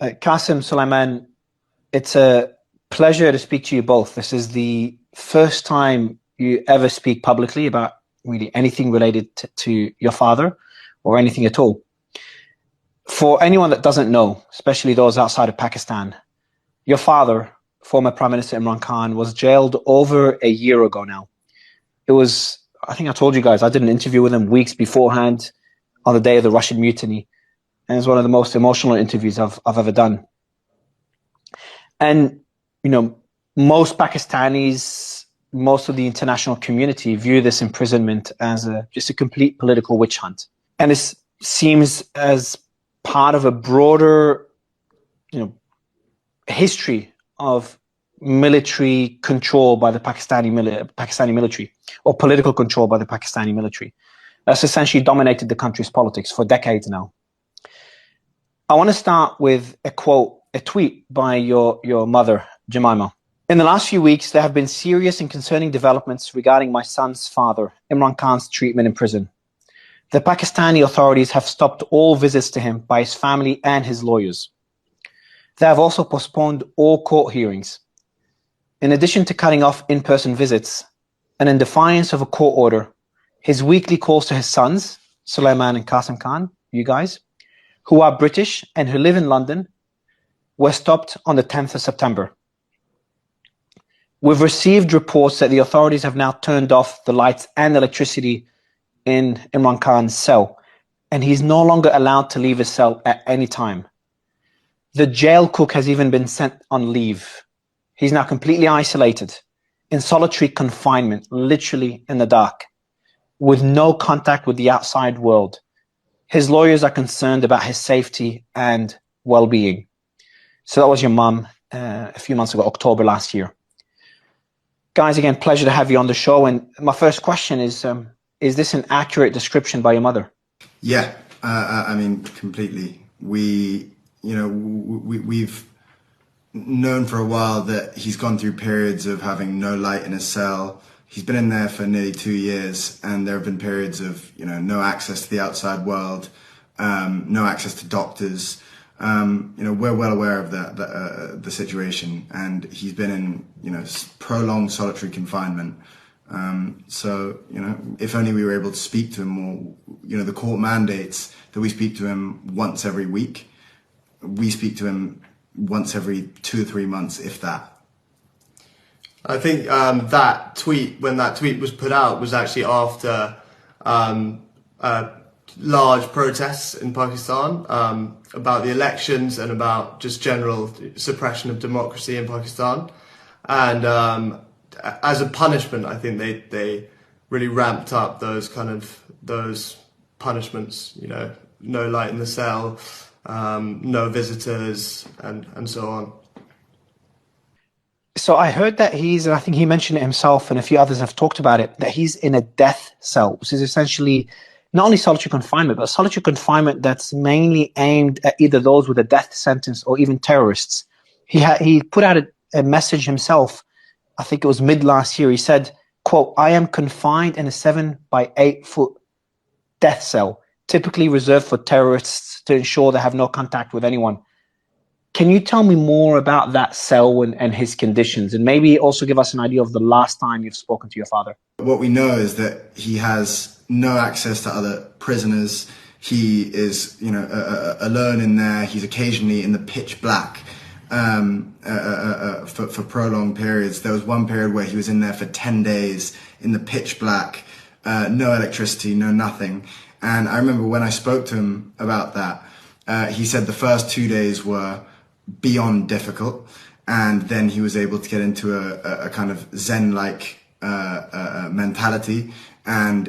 Qasim, Sulaiman, it's a pleasure to speak to you both. This is the first time you ever speak publicly about really anything related to your father or anything at all. For anyone that doesn't know, especially those outside of Pakistan, your father, former Prime Minister Imran Khan, was jailed over a year ago now. It was, I think I told you guys, I did an interview with him weeks beforehand on the day of the Russian mutiny. And it's one of the most emotional interviews I've ever done. And, you know, most Pakistanis, most of the international community view this imprisonment as just a complete political witch hunt. And it seems as part of a broader, history of military control by the Pakistani military, or political control by the Pakistani military. That's essentially dominated the country's politics for decades now. I want to start with a quote, a tweet by your mother, Jamima. In the last few weeks, there have been serious and concerning developments regarding my son's father, Imran Khan's treatment in prison. The Pakistani authorities have stopped all visits to him by his family and his lawyers. They have also postponed all court hearings. In addition to cutting off in-person visits, and in defiance of a court order, his weekly calls to his sons, Sulaiman and Qasim Khan, you guys, who are British and who live in London, were stopped on the 10th of September. We've received reports that the authorities have now turned off the lights and electricity in Imran Khan's cell, and he's no longer allowed to leave his cell at any time. The jail cook has even been sent on leave. He's now completely isolated, in solitary confinement, literally in the dark, with no contact with the outside world. His lawyers are concerned about his safety and well-being. So that was your mum a few months ago, October last year. Guys, again, pleasure to have you on the show. And my first question is this an accurate description by your mother? Yeah, I mean, completely. We've known for a while that he's gone through periods of having no light in his cell. He's been in there for nearly 2 years, and there have been periods of, no access to the outside world, no access to doctors. We're well aware of the situation, and he's been in, prolonged solitary confinement. So, if only we were able to speak to him more. The court mandates that we speak to him once every week. We speak to him once every 2 or 3 months, if that. I think when that tweet was put out, was actually after large protests in Pakistan about the elections and about just general suppression of democracy in Pakistan. And as a punishment, I think they really ramped up those punishments. No light in the cell, no visitors, and so on. So I heard that and I think he mentioned it himself, and a few others have talked about it, that he's in a death cell, which is essentially not only solitary confinement, but solitary confinement that's mainly aimed at either those with a death sentence or even terrorists. He put out a message himself, I think it was mid last year. He said, quote, "I am confined in a 7 by 8 foot death cell, typically reserved for terrorists to ensure they have no contact with anyone." Can you tell me more about that cell and his conditions, and maybe also give us an idea of the last time you've spoken to your father? What we know is that he has no access to other prisoners. He is, alone in there. He's occasionally in the pitch black for prolonged periods. There was one period where he was in there for 10 days in the pitch black, no electricity, no nothing. And I remember when I spoke to him about that, he said the first 2 days were beyond difficult, and then he was able to get into a kind of Zen-like mentality, and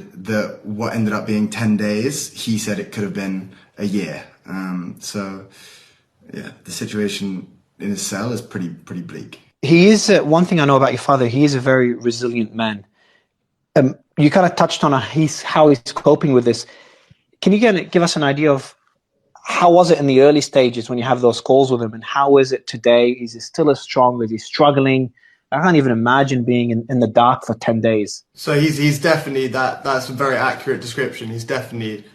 what ended up being 10 days, he said it could have been a year. So yeah, the situation in his cell is pretty bleak. He is, one thing I know about your father, he is a very resilient man. You kind of touched on how he's coping with this. Can you give us an idea of how was it in the early stages when you have those calls with him, and how is it today? Is he still as strong? Is he struggling? I can't even imagine being in the dark for 10 days. So he's definitely, that's a very accurate description. He's definitely,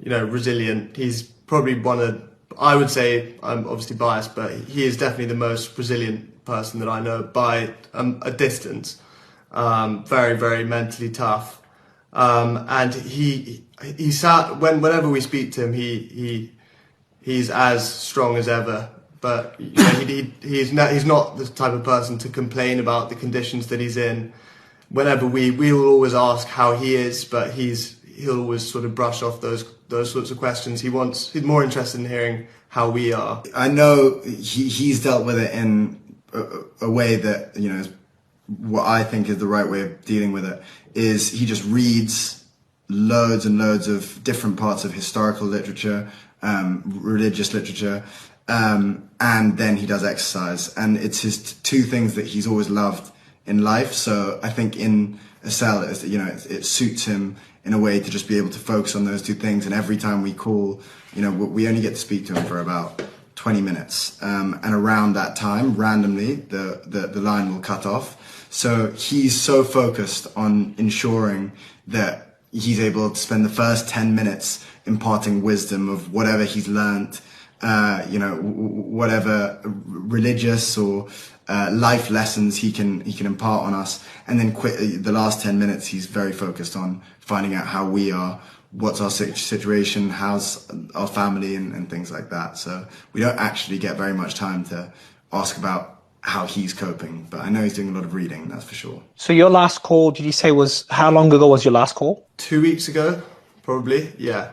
resilient. He's probably one I would say, I'm obviously biased, but he is definitely the most resilient person that I know by a distance. Very, very mentally tough. And he sat, whenever we speak to him, he's as strong as ever. But you know, he's not the type of person to complain about the conditions that he's in. Whenever we will always ask how he is, but he'll always sort of brush off those sorts of questions. He's more interested in hearing how we are. I know he's dealt with it in a way that, you know, what I think is the right way of dealing with it is he just reads loads and loads of different parts of historical literature, religious literature, and then he does exercise. And it's his two things that he's always loved in life. So I think in a cell, it suits him in a way to just be able to focus on those two things. And every time we call, you know, we only get to speak to him for about 20 minutes. And around that time, randomly, the line will cut off. So he's so focused on ensuring that he's able to spend the first 10 minutes imparting wisdom of whatever he's learned, you know, whatever religious or life lessons he can impart on us. And then the last 10 minutes, he's very focused on finding out how we are, what's our situation, how's our family, and things like that. So we don't actually get very much time to ask about how he's coping, but I know he's doing a lot of reading, that's for sure. So your last call, did you say how long ago was your last call? 2 weeks ago, probably. Yeah,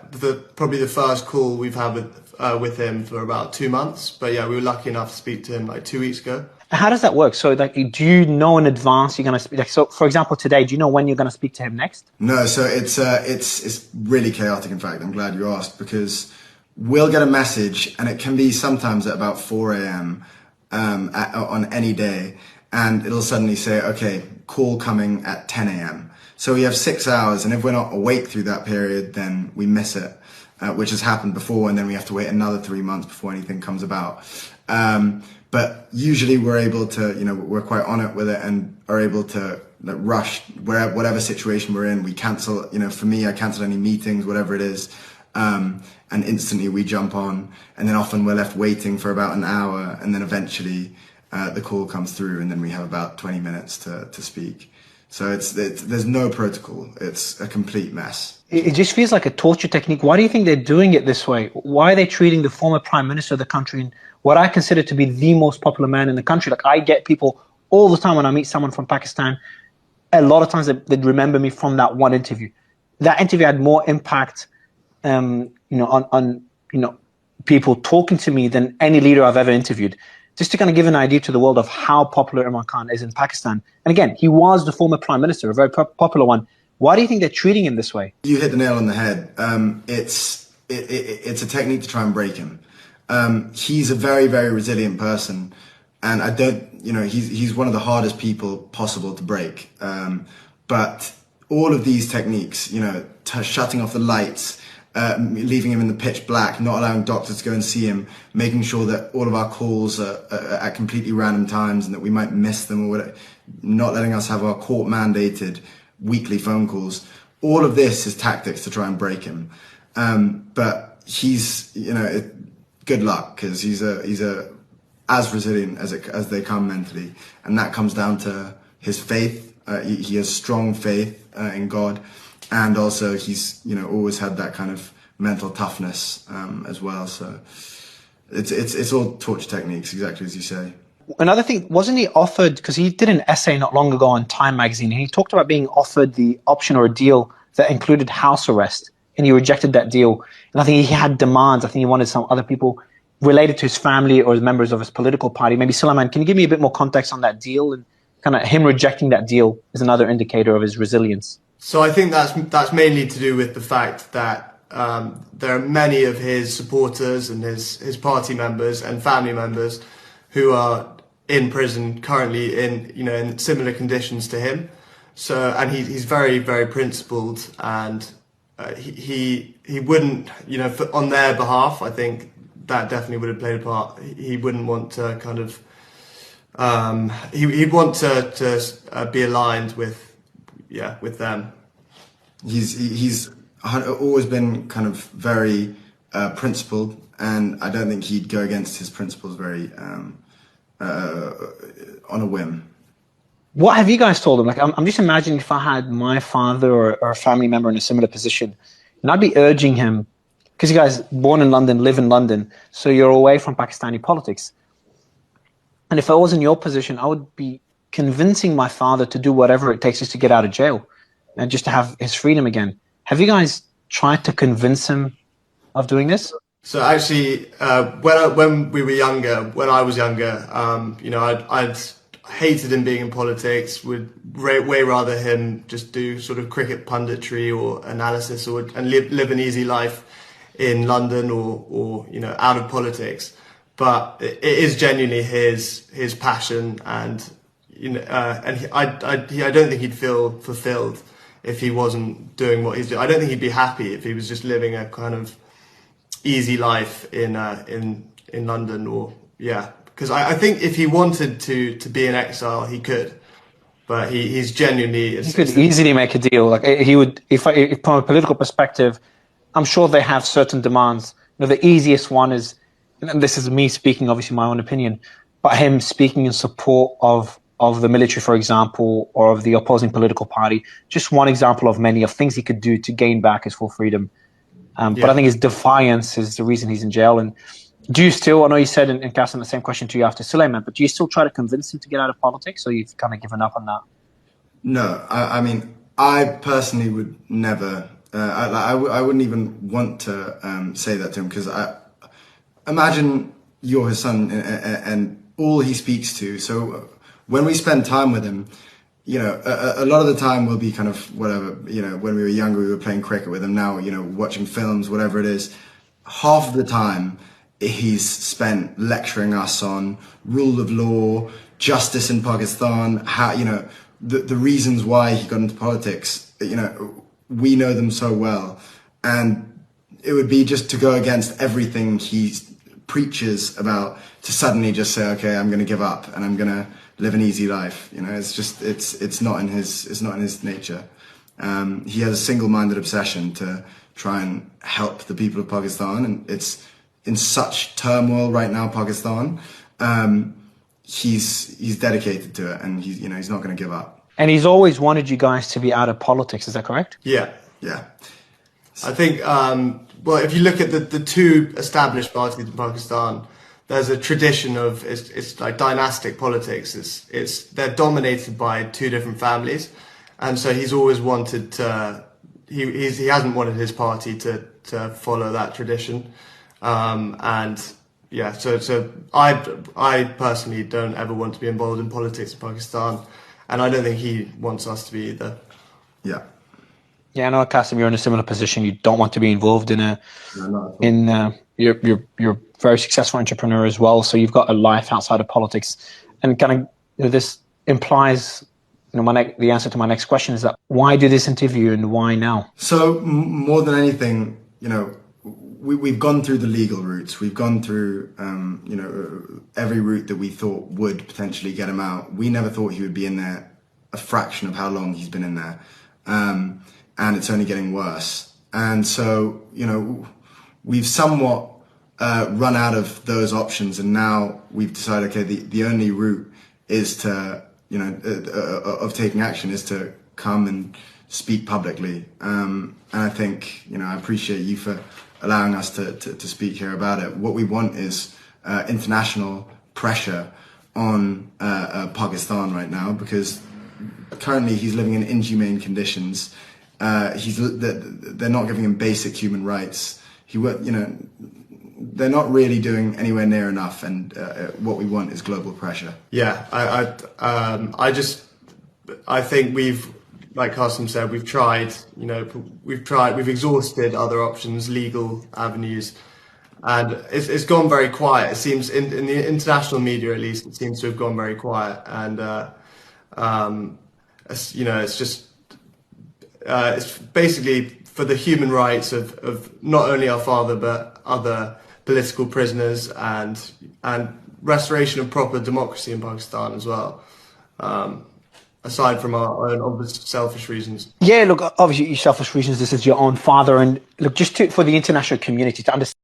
probably the first call we've had with him for about 2 months. But yeah, we were lucky enough to speak to him like 2 weeks ago. How does that work? So, like, do you know in advance you're going to speak? Like, so, for example, today, do you know when you're going to speak to him next? No, so it's really chaotic. In fact, I'm glad you asked, because we'll get a message, and it can be sometimes at about 4 a.m. On any day, and it'll suddenly say, "Okay, call coming at 10 a.m." So we have 6 hours, and if we're not awake through that period, then we miss it, which has happened before, and then we have to wait another 3 months before anything comes about. But usually we're able to, you know, we're quite on it with it and are able to rush whatever situation we're in. We cancel, you know, for me, I cancel any meetings, whatever it is, and instantly we jump on. And then often we're left waiting for about an hour, and then eventually the call comes through, and then we have about 20 minutes to speak. So there's no protocol. It's a complete mess. It just feels like a torture technique. Why do you think they're doing it this way? Why are they treating the former prime minister of the country, and what I consider to be the most popular man in the country? Like, I get people all the time when I meet someone from Pakistan, a lot of times they remember me from that one interview. That interview had more impact, you know, on you know, people talking to me than any leader I've ever interviewed. Just to kind of give an idea to the world of how popular Imran Khan is in Pakistan. And again, he was the former prime minister, a very popular one. Why do you think they're treating him this way? You hit the nail on the head. It's a technique to try and break him. He's a very, very resilient person, and he's one of the hardest people possible to break. But all of these techniques, you know, shutting off the lights, leaving him in the pitch black, not allowing doctors to go and see him, making sure that all of our calls are at completely random times and that we might miss them, or whatever, not letting us have our court mandated weekly phone calls. All of this is tactics to try and break him. But he's, you know, good luck, because he's as resilient as they come mentally, and that comes down to his faith. He has strong faith in God. And also he's, you know, always had that kind of mental toughness as well. So it's all torture techniques, exactly as you say. Another thing, wasn't he offered, because he did an essay not long ago on Time magazine, and he talked about being offered the option or a deal that included house arrest, and he rejected that deal. And I think he had demands. I think he wanted some other people related to his family or members of his political party. Maybe Sulaiman, can you give me a bit more context on that deal? And kind of him rejecting that deal is another indicator of his resilience. So I think that's mainly to do with the fact that there are many of his supporters and his party members and family members who are in prison currently in similar conditions to him. So, and he's very, very principled, and he wouldn't, you know, on their behalf, I think that definitely would have played a part. He wouldn't want to kind of he'd want to be aligned with them. He's always been kind of very principled, and I don't think he'd go against his principles very on a whim. What have you guys told him? Like, I'm just imagining if I had my father or a family member in a similar position, and I'd be urging him, because you guys born in London, live in London, so you're away from Pakistani politics. And if I was in your position, I would be convincing my father to do whatever it takes just to get out of jail and just to have his freedom again. Have you guys tried to convince him of doing this? So actually, when we were younger, when I was younger, you know, I'd hated him being in politics. Would way rather him just do sort of cricket punditry or analysis, and live an easy life in London or you know, out of politics. But it is genuinely his passion, and you know, and I don't think he'd feel fulfilled if he wasn't doing what he's doing. I don't think he'd be happy if he was just living a kind of easy life in London, or yeah, because I think if he wanted to be in exile, he could, but he's genuinely. He could easily make a deal. Like he would, if from a political perspective, I'm sure they have certain demands. You know, the easiest one is, and this is me speaking, obviously my own opinion, but him speaking in support of the military, for example, or of the opposing political party. Just one example of many of things he could do to gain back his full freedom. But I think his defiance is the reason he's in jail. And do you still, I know you said in casting the same question to you after Suleiman, but do you still try to convince him to get out of politics, or you've kind of given up on that? No, I mean, I personally would never, I wouldn't even want to say that to him, because imagine you're his son and all he speaks to. So when we spend time with him, you know, a lot of the time we'll be kind of whatever, you know, when we were younger, we were playing cricket with him. Now, you know, watching films, whatever it is, half of the time he's spent lecturing us on rule of law, justice in Pakistan, how, you know, the reasons why he got into politics. You know, we know them so well. And it would be just to go against everything he preaches about, to suddenly just say, okay, I'm going to give up and I'm going to live an easy life. You know, it's just, it's not in his nature. He has a single-minded obsession to try and help the people of Pakistan, and it's in such turmoil right now, Pakistan. He's dedicated to it, and he's not going to give up. And he's always wanted you guys to be out of politics. Is that correct? Yeah. I think, well, if you look at the two established parties in Pakistan, there's a tradition of, it's like dynastic politics. They're dominated by two different families, and so he's always wanted to. He hasn't wanted his party to follow that tradition, and yeah. So I personally don't ever want to be involved in politics in Pakistan, and I don't think he wants us to be either. Yeah. Yeah, I know, Kasim, you're in a similar position. You don't want to be involved you're a very successful entrepreneur as well, so you've got a life outside of politics. And kind of this implies, the answer to my next question is that why do this interview and why now? So more than anything, we've gone through the legal routes. We've gone through, every route that we thought would potentially get him out. We never thought he would be in there a fraction of how long he's been in there. And it's only getting worse. And so, we've somewhat run out of those options, and now we've decided, okay, the only route is to, of taking action is to come and speak publicly. And I think, I appreciate you for allowing us to speak here about it. What we want is international pressure on Pakistan right now, because currently he's living in inhumane conditions. They're not giving him basic human rights. They're not really doing anywhere near enough, and what we want is global pressure. Yeah, I think we've, like Qasim said, we've tried. We've exhausted other options, legal avenues, and it's gone very quiet. It seems in the international media, at least, it seems to have gone very quiet, and it's just. It's basically for the human rights of not only our father but other political prisoners, and restoration of proper democracy in Pakistan as well. Aside from our own obvious selfish reasons. Yeah, look, obviously your selfish reasons. This is your own father, and look, for the international community to understand.